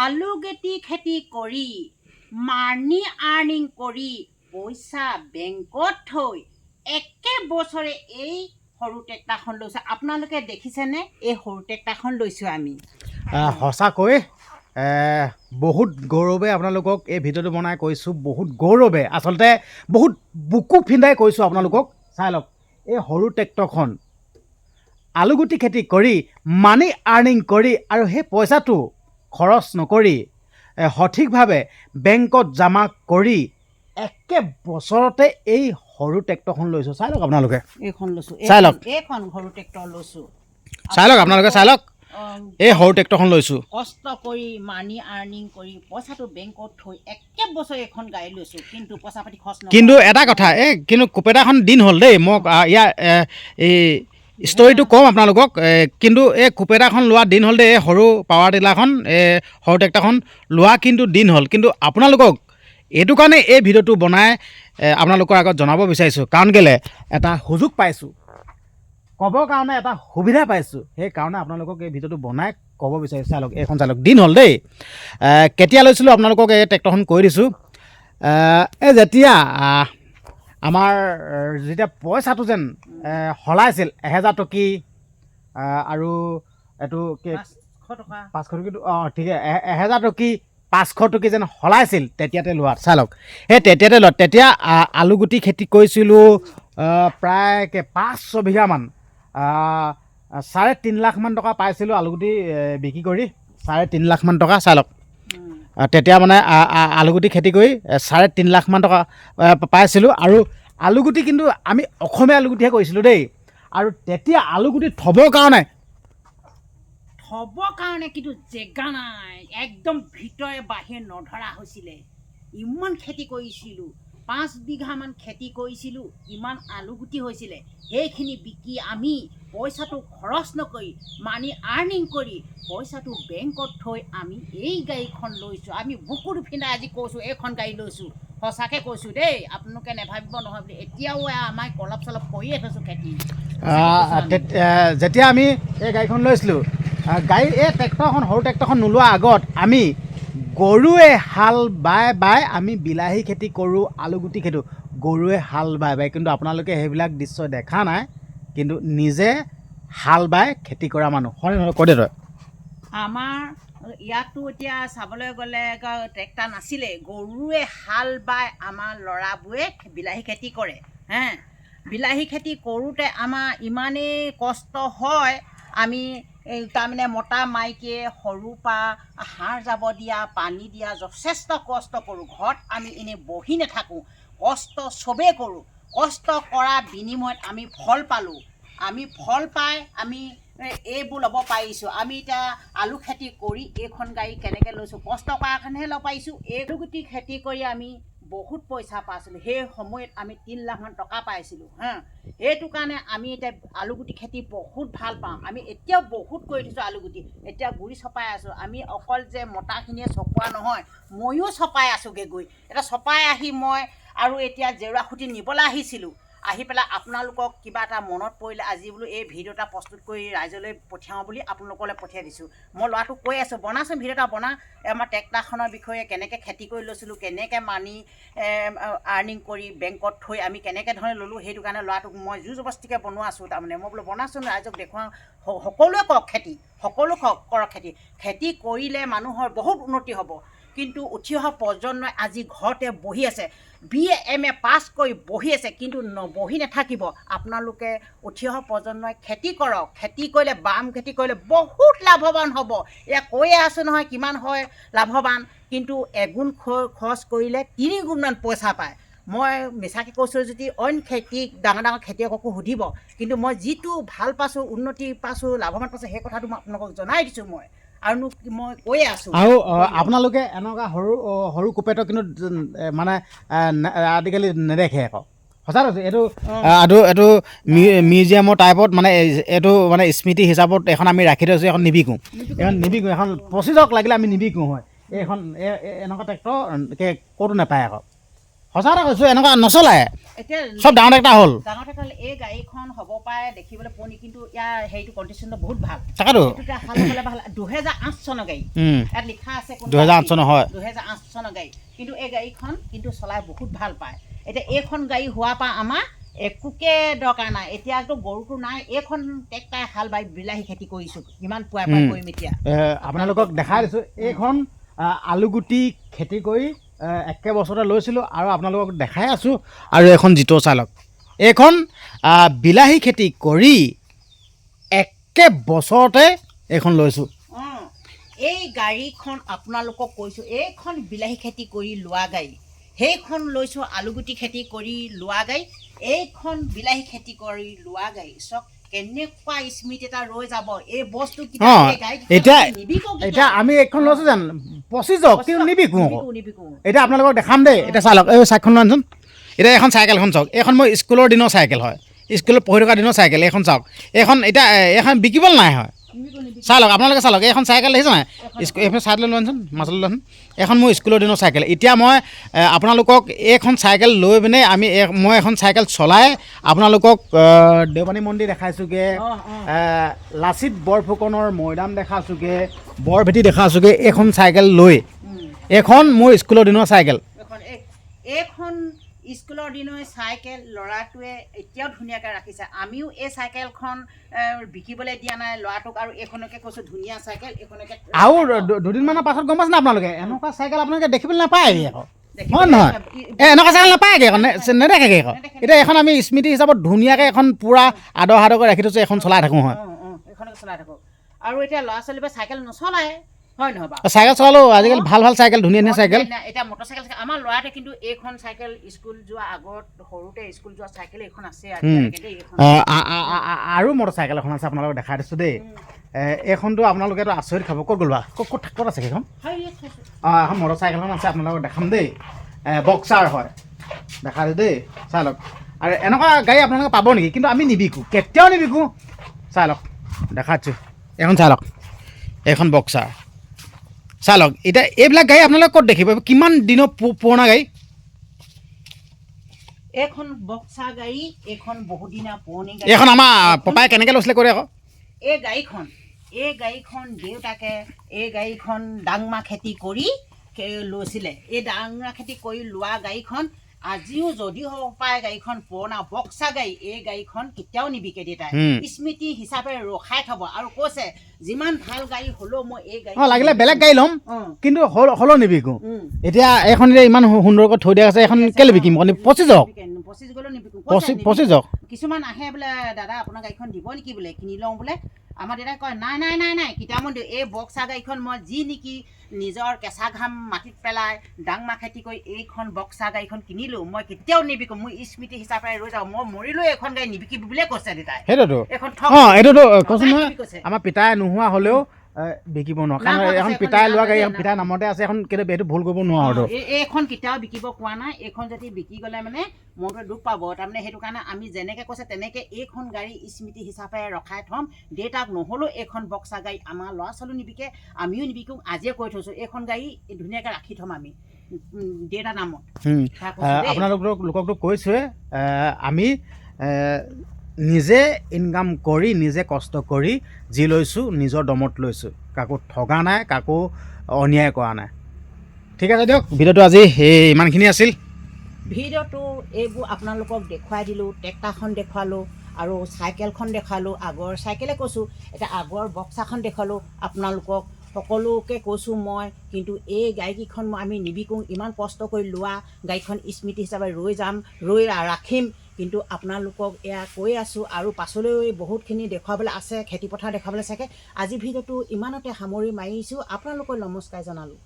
আলু গেটি খেতি কৰি মানি আৰ্নিং কৰি পইচা বেংকত থৈ একে বছৰে এই সৰু ট্ৰেক্টৰখন লৈছোঁ। আপোনালোকে দেখিছেনে? এই সৰু ট্ৰেক্টৰখন লৈছোঁ আমি। সঁচাকৈ বহুত গৌৰৱে আপোনালোকক এই ভিডিঅ'টো বনাই কৈছোঁ, বহুত গৌৰৱে আচলতে বহুত বুকু ফিন্দাই কৈছোঁ আপোনালোকক। চাই লওক এই সৰু ট্ৰেক্টৰখন আলুগুটি খেতি কৰি মানি আৰ্নিং কৰি আৰু সেই পইচাটো খৰচ নকৰি সঠিকভাৱে বেংকত জমা কৰি একে বছৰতে এই সৰু ট্ৰেক্টৰখন লৈছোঁ। চাই লওক আপোনালোকে, এইখন লৈছোঁ, চাই লওক, এইখন সৰু ট্ৰেক্টৰ লৈছোঁ। চাই লওক আপোনালোকে, চাই লওক এই সৰু ট্ৰেক্টৰখন লৈছোঁ। কষ্ট কৰি মানি আৰ্নিং কৰি পইচাটো বেংকত থৈ একে বছৰে এখন গাড়ী লৈছোঁ, কিন্তু পইচা পাতি খৰচ নকৰোঁ। কিন্তু এটা কথা, কিন্তু কোপেটাখন দিন হ'ল দেই। মোক ইয়াৰ এই ষ্টৰিটো ক'ম আপোনালোকক। কিন্তু এই কোপেটাখন লোৱা দিন হ'ল দেই। এই সৰু পাৱাৰ টিলাৰখন, সৰু ট্ৰেক্টৰখন লোৱা কিন্তু দিন হ'ল। কিন্তু আপোনালোকক এইটো কাৰণে এই ভিডিঅ'টো বনাই আপোনালোকৰ আগত জনাব বিচাৰিছোঁ, কাৰণ কেলৈ এটা সুযোগ পাইছোঁ, ক'বৰ কাৰণে এটা সুবিধা পাইছোঁ। সেইকাৰণে আপোনালোকক এই ভিডিঅ'টো বনাই ক'ব বিচাৰিছোঁ। চাই লওক, এইখন চাই লওক, দিন হ'ল দেই। কেতিয়া লৈছিলোঁ আপোনালোকক এই ট্ৰেক্টৰখন কৈ দিছোঁ। এই যেতিয়া আমাৰ যেতিয়া পইচাটো যেন সলাইছিল 1000 টকী আৰু এইটো 500 টকীটো, ঠিকে 1000 টকী 500 টকী যেন সলাইছিল তেতিয়াতে লোৱাত। চাই লওক, সেই তেতিয়াতে লোৱাত। তেতিয়া আলুগুটি খেতি কৰিছিলোঁ প্ৰায় 5-6 বিঘামান। 3.5 লাখমান টকা পাইছিলোঁ আলুগুটি বিক্ৰী কৰি, 3.5 লাখমান টকা। চাই লওক, তেতিয়া মানে আলুগুটি খেতি কৰি 3.5 লাখমান টকা পাইছিলোঁ। আৰু আলুগুটি কিন্তু আমি অসমীয়া আলুগুটিহে কৰিছিলোঁ দেই। আৰু তেতিয়া আলুগুটি থ'বৰ কাৰণে কিন্তু জেগা নাই, একদম ভিতৰে বাহিৰে নধৰা হৈছিলে। ইমান খেতি কৰিছিলোঁ, 5 বিঘামান খেতি কৰিছিলোঁ, ইমান আলুগুটি হৈছিলে। সেইখিনি বিকি আমি পইচাটো খৰচ নকৰি মানি আৰ্নিং কৰি পইচাটো বেংকত থৈ আমি এই গাড়ীখন লৈছোঁ। আমি বুকুৰ ফিন্দাই আজি কৈছোঁ এইখন গাড়ী লৈছোঁ। সঁচাকৈ কৈছোঁ দেই, আপোনালোকে নেভাবিব নহয় বুলি। এতিয়াও আমাক অলপ চলপ কৰিয়ে থৈছোঁ খেতি। যেতিয়া আমি এই গাড়ীখন লৈছিলোঁ, এই ট্ৰেক্টৰখন, সৰু ট্ৰেক্টৰখন নোলোৱাৰ আগত আমি গৰুৱে হাল বাই আমি বিলাহী খেতি কৰোঁ, আলুগুটি খেতি, গৰুৱে হাল বাই। কিন্তু আপোনালোকে সেইবিলাক দৃশ্য দেখা নাই, কিন্তু নিজে হাল বাই খেতি কৰা মানুহ হয় নহয়? কৈ দে তই। আমাৰ ইয়াতো এতিয়া চাবলৈ গ'লে ট্ৰেক্টৰ নাছিলে, গৰুৱে হাল বাই আমাৰ ল'ৰাবোৰে বিলাহী খেতি কৰে। বিলাহী খেতি কৰোঁতে আমাৰ ইমানেই কষ্ট হয়, আমি তাৰমানে মতা মাইকীয়ে সৰুৰ পৰা সাৰ যাব দিয়া, পানী দিয়া, যথেষ্ট কষ্ট কৰোঁ। ঘৰত আমি এনেই বহি নাথাকোঁ, কষ্ট চবেই কৰোঁ। কষ্ট কৰা বিনিময়ত আমি ফল পালোঁ। আমি ফল পাই আমি এইবোৰ ল'ব পাৰিছোঁ। আমি এতিয়া আলু খেতি কৰি এইখন গাড়ী কেনেকৈ লৈছোঁ, কষ্ট কৰাৰ কাৰণেহে ল'ব পাৰিছোঁ। আলুগুটি খেতি কৰি আমি বহুত পইচা পাইছিলোঁ। সেই সময়ত আমি 3 লাখমান টকা পাইছিলোঁ। সেইটো কাৰণে আমি এতিয়া আলুগুটি খেতি বহুত ভাল পাওঁ। আমি এতিয়াও বহুত কৰি থৈছোঁ আলুগুটি। এতিয়া গুৰি চপাই আছোঁ। আমি অকল যে মতাখিনিয়ে চপোৱা নহয়, ময়ো চপাই আছোঁগৈ গৈ। এতিয়া চপাই আহি মই আৰু এতিয়া জেওৰা খুটি নিবলৈ আহিছিলোঁ। আহি পেলাই আপোনালোকক কিবা এটা মনত পৰিলে আজি বোলো এই ভিডিঅ' এটা প্ৰস্তুত কৰি ৰাইজলৈ পঠিয়াওঁ বুলি আপোনালোকলৈ পঠিয়াই দিছোঁ। মই ল'ৰাটোক কৈ আছোঁ, বনাচোন ভিডিঅ' এটা বনা, আমাৰ ট্ৰেক্টৰখনৰ বিষয়ে কেনেকৈ খেতি কৰি লৈছিলোঁ, কেনেকৈ মানি আৰ্নিং কৰি বেংকত থৈ আমি কেনেকৈ ধৰণে ল'লোঁ। সেইটো কাৰণে ল'ৰাটোক মই জোৰ জবস্তিকৈ বনোৱা আছোঁ। তাৰমানে মই বোলো বনাচোন, ৰাইজক দেখুৱাওঁ, সকলোৱে কৰক খেতি, সকলো কৰক খেতি। খেতি কৰিলে মানুহৰ বহুত উন্নতি হ'ব। কিন্তু উঠি অহা প্ৰজন্মই আজি ঘৰতে বহি আছে, BA MA পাছ কৰি বহি আছে, কিন্তু বহি নাথাকিব। আপোনালোকে উঠি অহা প্ৰজন্মই খেতি কৰক। খেতি কৰিলে, বাম খেতি কৰিলে বহুত লাভৱান হ'ব। এয়া কৈয়ে আছোঁ নহয় কিমান হয় লাভৱান, কিন্তু এগুণ খৰচ কৰিলে 3 গুণমান পইচা পায়। মই মিছাকৈ কৈছোঁ যদি অইন ডাঙৰ ডাঙৰ খেতিয়ককো সুধিব, কিন্তু মই যিটো ভাল পাইছোঁ, উন্নতি পাইছোঁ, লাভৱান পাইছোঁ, সেই কথাটো মই আপোনালোকক জনাই দিছোঁ। মই আৰুনো মই কৈয়ে আছোঁ। আৰু আপোনালোকে এনেকুৱা সৰু কোপেটৰ কিন্তু মানে আজিকালি নেদেখে আকৌ। সঁচা কৈছোঁ, এইটো মিউজিয়ামৰ টাইপত, মানে এইটো মানে স্মৃতি হিচাপত এখন আমি ৰাখি থৈছোঁ। এখন নিবিকোঁ, এখন 2500 লাগিলে আমি নিবিকোঁ। হয়, এইখন এনেকুৱা ট্ৰেক্টৰ ক'তো নাপায় আকৌ। সঁচা কথা কৈছোঁ এনেকুৱা নচলায় এতিয়া চব ডাঙৰ ট্ৰেক্টাৰ হ'ল ডাঙৰ ট্ৰেক্টাৰ এই গাড়ীখন হ'ব পাৰে দেখিবলৈ পুৰণি কিন্তু ইয়াৰ হেৰিটো কণ্ডিশ্যনটো বহুত ভাল তাকেতো এতিয়া হাল বাবলৈ ভাল 2008 চনৰ গাড়ী ইয়াত লিখা আছে 2008 চনৰ হয় 2008 চনৰ গাড়ী কিন্তু এই গাড়ীখন কিন্তু চলাই বহুত ভাল পায় এতিয়া এইখন গাড়ী হোৱাৰ পৰা আমাৰ একোকে দৰকাৰ নাই এতিয়াতো গৰুটো নাই এইখন ট্ৰেক্টাৰ হাল বাই বিলাহী খেতি কৰিছোঁ কিমান পুৱাই কৰিম এতিয়া আপোনালোকক দেখাই দিছোঁ এইখন আলুগুটি খেতি কৰি একে বছৰতে লৈছিলোঁ আৰু আপোনালোকক দেখাই আছোঁ আৰু এইখন জিতো চালক এইখন বিলাহী খেতি কৰি একে বছৰতে এইখন লৈছোঁ এই গাড়ীখন আপোনালোকক কৈছোঁ এইখন বিলাহী খেতি কৰি লোৱা গাড়ী সেইখন লৈছোঁ আলুগুটি খেতি কৰি লোৱা গাড়ী এইখন বিলাহী খেতি কৰি লোৱা গাড়ী চক কেনেকুৱা স্মৃতি এটা ৰৈ যাব এই বস্তু এতিয়া আমি এইখন লৈছোঁ যেন পঁচি যাওক কিন্তু নিবিকো এতিয়া আপোনালোকক দেখাম দেই এতিয়া চাই লওক এই চাইকেলখন লোৱাচোন এতিয়া এখন চাইকেলখন চাওক এইখন মোৰ স্কুলৰ দিনৰ চাইকেল হয় স্কুলত পঢ়ি থকা দিনৰ চাইকেল এইখন চাওক এইখন এতিয়া এইখন বিকিবলৈ নাই হয় চাই লওক আপোনালোকে চাই লওক এইখন চাইকেল দেখিছে নাই এইখন চাই লৈ লোৱাচোন মাছলৈ লোৱাচোন এইখন মোৰ স্কুলৰ দিনৰ চাইকেল এতিয়া মই আপোনালোকক এইখন চাইকেল লৈ পিনে মই এখন চাইকেল চলাই আপোনালোকক দেওপানী মন্দিৰ দেখাইছোঁগৈ লাচিত বৰফুকনৰ মৈদাম দেখাইছোঁগৈ বৰভেটি দেখাইছোঁগৈ এইখন চাইকেল লৈ এইখন মোৰ স্কুলৰ দিনৰ চাইকেল এইখন স্কুলৰ দিনৰ চাইকেল ল'ৰাটোৱে এতিয়াও ধুনীয়াকৈ ৰাখিছে আমিও এই চাইকেলখন বিকিবলৈ দিয়া নাই ল'ৰাটোক আৰু এইখনকে কৈছোঁ ধুনীয়া চাইকেল এইখনকে আৰু দুদিনমানৰ পাছত গম পাইছে না আপোনালোকে এনেকুৱা চাইকেল আপোনালোকে দেখিবলৈ নাপায় আকৌ হয় নহয় এনেকুৱা চাইকেল নাপায়গৈ আকৌ নেদেখেগৈ আকৌ এতিয়া এখন আমি স্মৃতি হিচাপত ধুনীয়াকৈ এখন পূৰা আদৰ সাদৰকৈ ৰাখি থৈছোঁ এখন চলাই থাকোঁ হয় এইখনকে চলাই থাকোঁ আৰু এতিয়া ল'ৰা ছোৱালীবোৰে চাইকেল নচলায় হয় নহয় বাৰু চাইকেল চলালোঁ আজিকালি ভাল ভাল চাইকেল ধুনীয়া ধুনীয়া চাইকেল এতিয়া মটৰ চাইকেল আমাৰ ল'ৰাটোৱে কিন্তু এইখন চাইকেল স্কুল যোৱা আগত সৰুতে স্কুল যোৱা চাইকেল এইখন আছে আৰু মটৰ চাইকেল এখন আছে আপোনালোকক দেখাই দিছোঁ দেই এইখনটো আপোনালোকেতো আচৰিত খাব ক'ত গ'ল বা ক'ত আছে সেইখন এখন মটৰ চাইকেলখন আছে আপোনালোকক দেখাম দেই বক্সাৰ হয় দেখাই দিওঁ দেই চাই লওক আৰু এনেকুৱা গাড়ী আপোনালোকে পাব নেকি কিন্তু আমি নিবিকোঁ কেতিয়াও নিবিকোঁ চাই লওক দেখাইছোঁ এইখন চাই লওক এইখন বক্সাৰ চাই লওক এতিয়া এইবিলাক গাড়ী আপোনালোকে ক'ত দেখিব কিমান দিনৰ পুৰণা গাড়ী এইখন বক্সাৰ গাড়ী এইখন বহুদিনীয়া পুৰণি গাড়ী এইখন আমাৰ পাপাই কেনেকৈ লৈছিলে কৰে আকৌ এই গাড়ীখন দেউতাকে এই গাড়ীখন ডাংমা খেতি কৰি লৈছিলে এই ডাংমা খেতি কৰি লোৱা গাড়ীখন আজিও যদিও হ'ব পাৰে গাড়ীখন পুৰণা বক্সা গাড়ী এই গাড়ীখন কেতিয়াও নিবিকে দেউতাই স্মৃতি হিচাপে ৰখাই থ'ব আৰু কৈছে যিমান ভাল গাড়ী হ'লেও মই এই গাড়ী লাগিলে বেলেগ গাড়ী ল'ম কিন্তু হ'লেও নিবিকোঁ এতিয়া এইখন এতিয়া ইমান সুন্দৰকৈ থৈ দিয়া আছে এখন কেলৈ বিকিম পঁচি যাওক পঁচি যাওক কিছুমান আহে বোলে দাদা আপোনাৰ গাড়ীখন দিব নেকি বোলে কিনি লওঁ বোলে আমাৰ দেউতাই কয় নাই নাই নাই নাই কেতিয়া মই এই বক্সা গাড়ীখন মই যি নেকি নিজৰ কেঁচা ঘাম মাটিত পেলাই ডাংমা খেতি কৰি এইখন বক্সা গাড়ীখন কিনিলোঁ মই কেতিয়াও নিবিকোঁ মোৰ স্মৃতি হিচাপে ৰৈ যাওঁ মই মৰিলোঁ এইখন গাড়ী নিবিকিব বুলিয়ে কৈছে দেউতাই সেইটোতো এইখন এইটোতো কৈছোঁ নহয় আমাৰ পিতাই নোহোৱা হ'লেও বিকিব নোৱাৰোঁ কাৰণ এখন পিতাই লোৱা গাড়ী এখন পিতাই নামতে আছে এখন কেতিয়াবা এইটো ভুল কৰিব নোৱাৰোঁ এইখন কেতিয়াও বিকিব কোৱা নাই এইখন যদি বিকি গ'লে মানে মনটোৱে দুখ পাব তাৰমানে সেইটো কাৰণে আমি যেনেকৈ কৈছে তেনেকৈ এইখন গাড়ী স্মৃতি হিচাপে ৰখাই থ'ম দেউতাক নহ'লেও এইখন বক্সা গাড়ী আমাৰ ল'ৰা ছোৱালীও নিবিকে আমিও নিবিকোঁ আজিয়ে কৈ থৈছোঁ এইখন গাড়ী ধুনীয়াকৈ ৰাখি থ'ম আমি দেউতাৰ নামত আপোনালোককতো কৈছোঁৱে আমি নিজে ইনকাম কৰি নিজে কষ্ট কৰি যি লৈছোঁ নিজৰ দমত লৈছোঁ কাকো ঠগা নাই কাকো অন্যায় কৰা নাই ঠিক আছে দিয়ক ভিডিঅ'টো আজি ইমানখিনি আছিল ভিডিঅ'টো এইবোৰ আপোনালোকক দেখুৱাই দিলোঁ ট্ৰেক্টাৰখন দেখুৱালোঁ আৰু চাইকেলখন দেখালোঁ আগৰ চাইকেলে কৈছোঁ এতিয়া আগৰ বক্সাখন দেখুৱালোঁ আপোনালোকক সকলোকে কৈছোঁ মই কিন্তু এই গাড়ীকেইখন আমি নিবিকোঁ ইমান কষ্ট কৰি লোৱা গাড়ীখন স্মৃতি হিচাপে ৰৈ ৰাখিম কিন্তু আপোনালোকক এয়া কৈ আছোঁ আৰু পাছলৈ বহুতখিনি দেখুৱাবলৈ আছে খেতিপথাৰ দেখুৱাবলৈ চাগে আজি ভিডিঅ'টো ইমানতে সামৰি মাৰিছোঁ আপোনালোকক নমস্কাৰ জনালোঁ।